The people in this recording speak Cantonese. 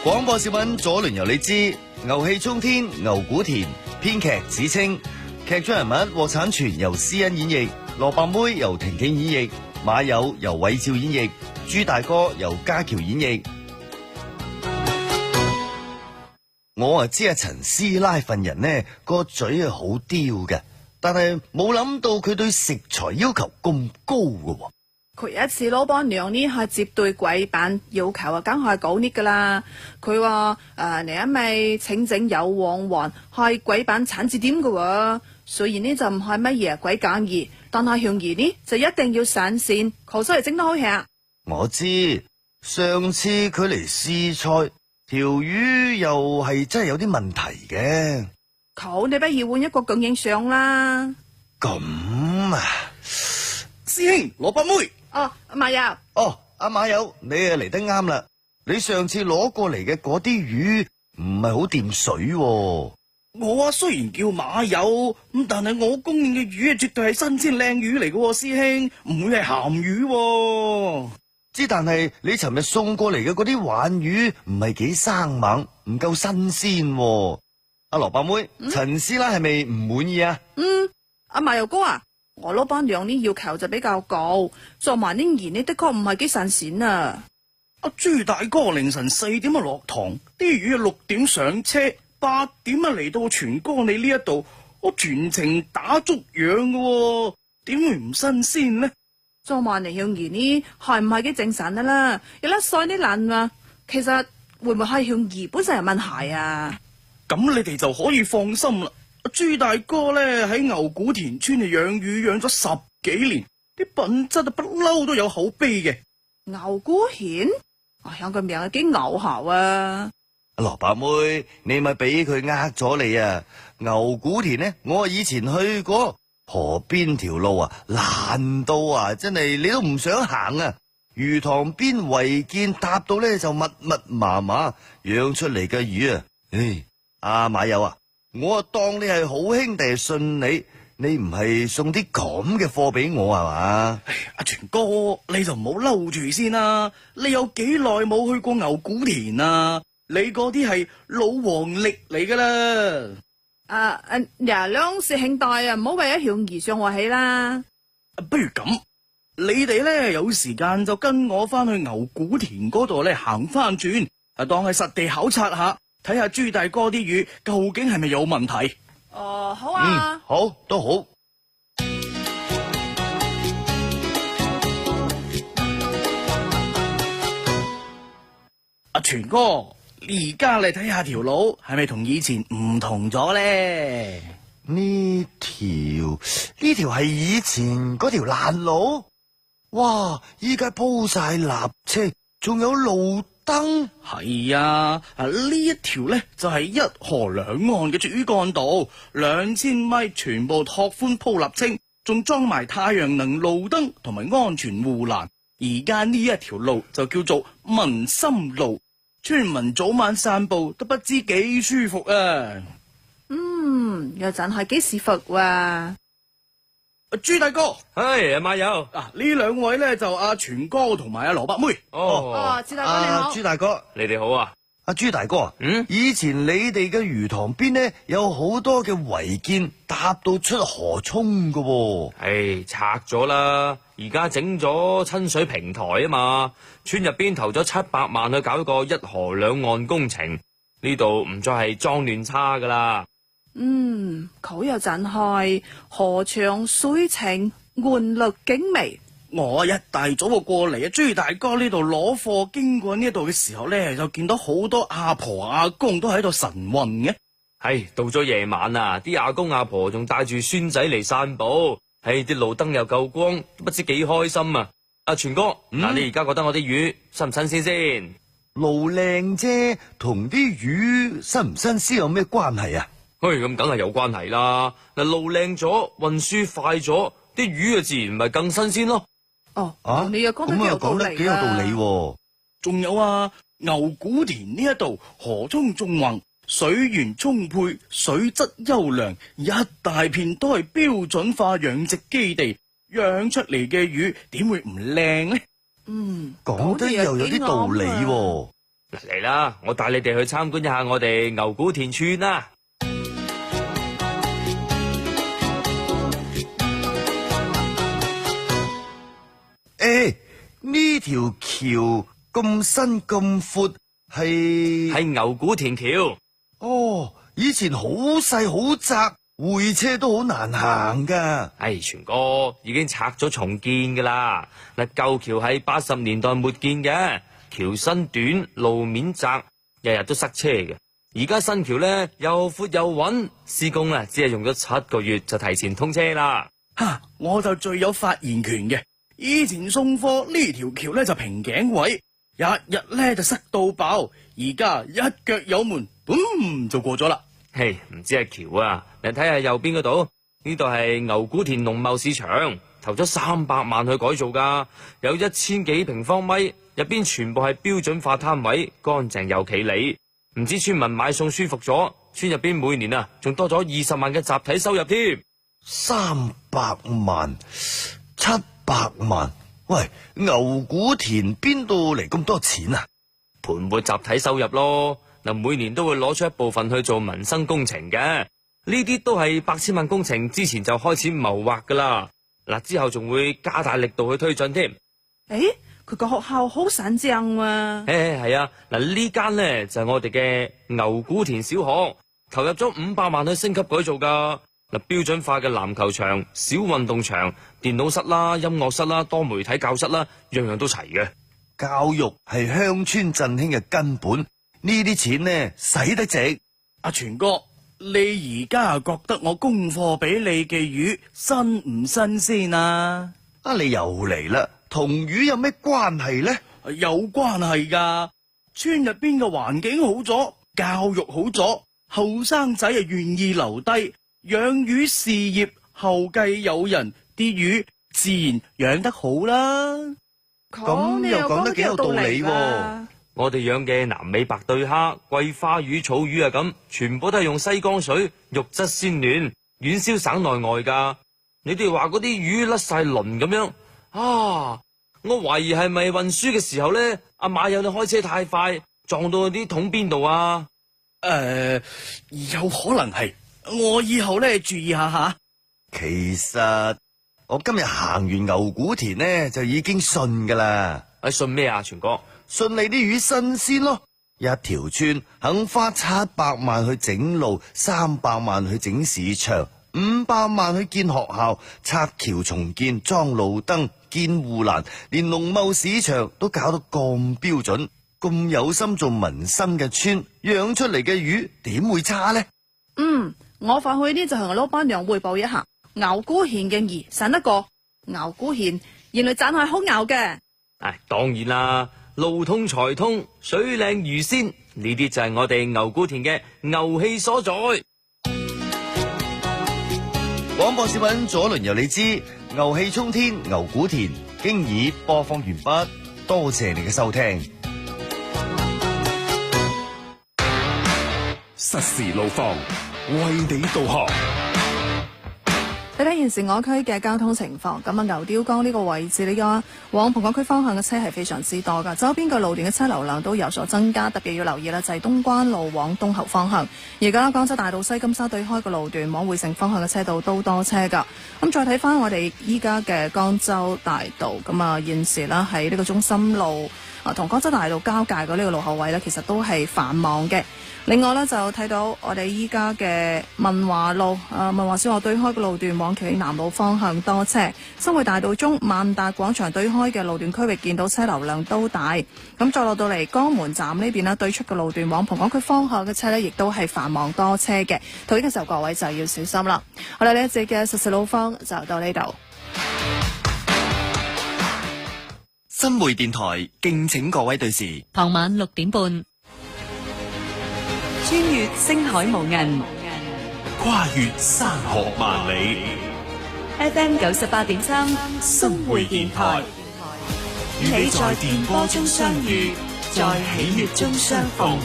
廣播小品左鄰右里之牛氣沖天，牛古田，編劇子清，劇中人物獲產權由施恩演繹，蘿蔔妹由婷婷演繹，馬友由韋照演繹，朱大哥由家喬演繹。我啊知阿陳師奶份人呢個嘴係好刁嘅，但係冇諗到佢對食材要求咁高嘅。佢一次老闆娘呢係接對鬼版要求啊，梗係高啲噶啦。佢話你一味清整有黃黃係鬼版產字點嘅喎，雖然呢就唔係乜嘢鬼揀意，但係香兒呢就一定要新鮮，確實係整得好吃。我知上次佢嚟試菜，條魚又係真係有啲問題嘅。好，你不如換一個供應商啦。咁啊，師兄蘿蔔妹。哦，馬友。哦，阿馬友，你啊嚟得啱啦。你上次攞過嚟嘅嗰啲魚唔係好掂水喎。我啊雖然叫馬友咁，但係我供應嘅魚啊絕對係新鮮靚魚嚟嘅，師兄唔會係鹹魚喎。之但係你尋日送過嚟嘅嗰啲鯇魚唔係幾生猛，唔夠新鮮喎。阿蘿蔔妹，陳師奶係咪唔滿意啊？阿馬友哥啊，我老闆娘呢要求就比較高，做埋呢鹽呢的確唔係幾新鮮啊。阿朱大哥凌晨4點啊落堂，啲魚啊6點上車，8點啊嚟到全哥你呢一度，我全程打足養嘅，點會唔新鮮呢？做埋嚟香兒呢係唔係幾正常噶啦？有粒碎啲爛啊，其實會唔會係香兒本身有問題啊？咁你哋就可以放心啦。朱大哥咧喺牛古田村嚟養魚養咗10幾年，啲品質啊不嬲都有口碑嘅。牛古田，我響個名係幾牛下啊！阿蘿蔔妹，你咪俾佢呃咗你啊！牛古田呢，我以前去過，河邊條路啊爛到啊，真係你都唔想行啊！魚塘邊違建搭到咧就密密麻麻，養出嚟嘅魚啊，阿馬友啊！我當你係好兄弟，信你，你唔係送啲咁嘅貨俾我係嘛？阿全哥，你就唔好嬲住先啦。你有幾耐冇去過牛古田啊？你嗰啲係老黃歷嚟噶啦。娘兩師兄弟啊，唔好為咗香兒上我起啦。不如咁，你哋咧有時間就跟我翻去牛古田嗰度咧行翻轉，當係實地考察下。睇下朱大哥啲魚究竟係咪有問題？好啊，好都好。阿全哥，而家你睇下條路係咪同以前唔同咗咧？呢條係以前嗰條爛路，哇！依家鋪晒瀝青，仲有路燈。係啊，呢一條呢就係一河兩岸嘅主幹道，2000米全部拓寬鋪瀝青，仲裝埋太陽能路燈同埋安全護欄。而家呢一條路就叫做民心路，村民早晚散步都不知幾舒服啊！又真係幾舒服啊！朱大哥，阿馬友，呢兩位呢就阿全哥同埋阿蘿蔔妹。朱大哥你好。朱大哥，你哋好啊！阿朱大哥，以前你哋嘅魚塘邊呢有好多嘅違建搭到出河涌噶喎。拆咗啦，而家整咗親水平台啊嘛，村入邊投咗700萬去搞一個一河兩岸工程，呢度唔再係髒亂差噶啦。佢又真係河長水清，岸綠景微。我一大早就過嚟朱大哥呢度攞貨，經過呢度嘅時候呢，就見到好多阿婆阿公都喺度晨運嘅。到咗夜晚啊，啲阿公阿婆仲帶住孫仔嚟散步，啲路燈又夠光，都不知幾開心啊！阿全哥，你而家覺得我啲魚新唔新鮮先？路靚啫，同啲魚新唔新鮮有咩關係啊？咁梗係有關係啦。嗱，路靚咗，運輸快咗，啲魚自然咪更新鮮咯。你又講得幾有道理，幾有道理喎。仲有啊，牛古田呢一度河涌縱橫，水源充沛，水質優良，一大片都係標準化養殖基地，養出嚟嘅魚點會唔靚呢？講得又有啲道理喎。嗱，嚟啦，我帶你哋去參觀一下我哋牛古田村啦。呢條橋咁新咁闊，係牛古田橋。哦，以前好細好窄，會車都好難行噶。全哥已經拆咗重建噶啦。嗱，舊橋喺80年代末建嘅，橋身短，路面窄，日日都塞車嘅。而家新橋呢，又闊又穩，施工啊只係用咗7個月就提前通車啦。我就最有發言權嘅。以前送貨呢條橋呢就瓶頸位，日日呢就塞到爆，而家一腳油門，就過咗啦。唔知係橋啊，你睇下右邊嗰度，呢度係牛古田農貿市場，投咗300萬去改造噶，有1000幾平方米，入邊全部係標準化攤位，乾淨又企理。唔知村民買餸舒服咗，村入邊每年啊仲多咗20萬嘅集體收入添。300萬、700萬，喂，牛古田邊度嚟咁多錢啊？盤活集體收入咯。嗱，每年都會攞出一部分去做民生工程嘅，呢啲都係8千萬工程之前就開始謀劃噶啦。嗱，之後仲會加大力度去推進添。佢個學校好省正啊。係啊，嗱，呢間呢就係我哋嘅牛古田小學，投入咗500萬去升級改造噶。嗱，標準化嘅籃球場、小運動場、電腦室啦、音樂室啦、多媒體教室啦，樣樣都齊嘅。教育係鄉村振興嘅根本，呢啲錢呢使得值。阿全哥，你而家覺得我供貨俾你嘅魚新唔新鮮啊？你又嚟啦，同魚有咩關係呢？有關係噶，村入邊嘅環境好咗，教育好咗，後生仔願意留低，養魚事業後繼有人，啲魚自然養得好啦。咁又講得幾有道理喎。我哋養嘅南美白對蝦、桂花魚、草魚啊咁，全部都係用西江水，肉質鮮嫩，遠銷省內外噶。你哋話嗰啲魚甩晒鱗咁樣啊？我懷疑係咪運輸嘅時候呢？阿馬友你開車太快，撞到啲桶邊度啊？有可能係，我以後呢注意下吓。其實我今日行完牛古田呢，就已經信噶啦。信咩啊，全哥？信你啲魚新鮮咯。一條村肯花700萬去整路，300萬去整市場，500萬去建學校、拆橋重建、裝路燈、建護欄，連農貿市場都搞到咁標準，咁有心做民生嘅村，養出嚟嘅魚點會差呢？我返去呢就向老闆娘匯報一下，牛古田嘅魚省得過。牛古田原來真係好牛嘅。當然啦，路通財通，水靚魚鮮，呢啲就係我哋牛古田嘅牛氣所在。廣播小品左輪由你知，牛氣沖天，牛古田經已播放完畢，多謝你嘅收聽。實時路況，為你導航。睇睇現時我區嘅交通情況，咁牛碉江呢個位置，呢個往蓬港區方向嘅車係非常之多噶，周邊嘅路段嘅車流量都有所增加，特別要留意啦，就係東關路往東後方向，而家廣州大道西金沙對開嘅路段往匯城方向嘅車道都多車噶。咁再睇翻我哋依家嘅江州大道，咁啊現時啦喺呢個中心路同江州大道交界嘅呢個路口位呢，其實都係繁忙嘅。另外呢，就睇到我哋依家嘅文華路文華小學對開嘅路段往企南路方向多車，新會大道中萬達廣場對開嘅路段區域見到車流量都大。咁再落到嚟江門站呢邊呢，對出嘅路段往蓬港區方向嘅車呢，亦都係繁忙多車嘅。到呢個時候各位就要小心啦。好啦，呢一節嘅實時路況就到呢度。新會電台敬請各位對時，傍晚6點半。穿越星海無垠，跨越山河萬里。FM 98.3，新會電台，與你在電波中相遇，在喜悅中相逢。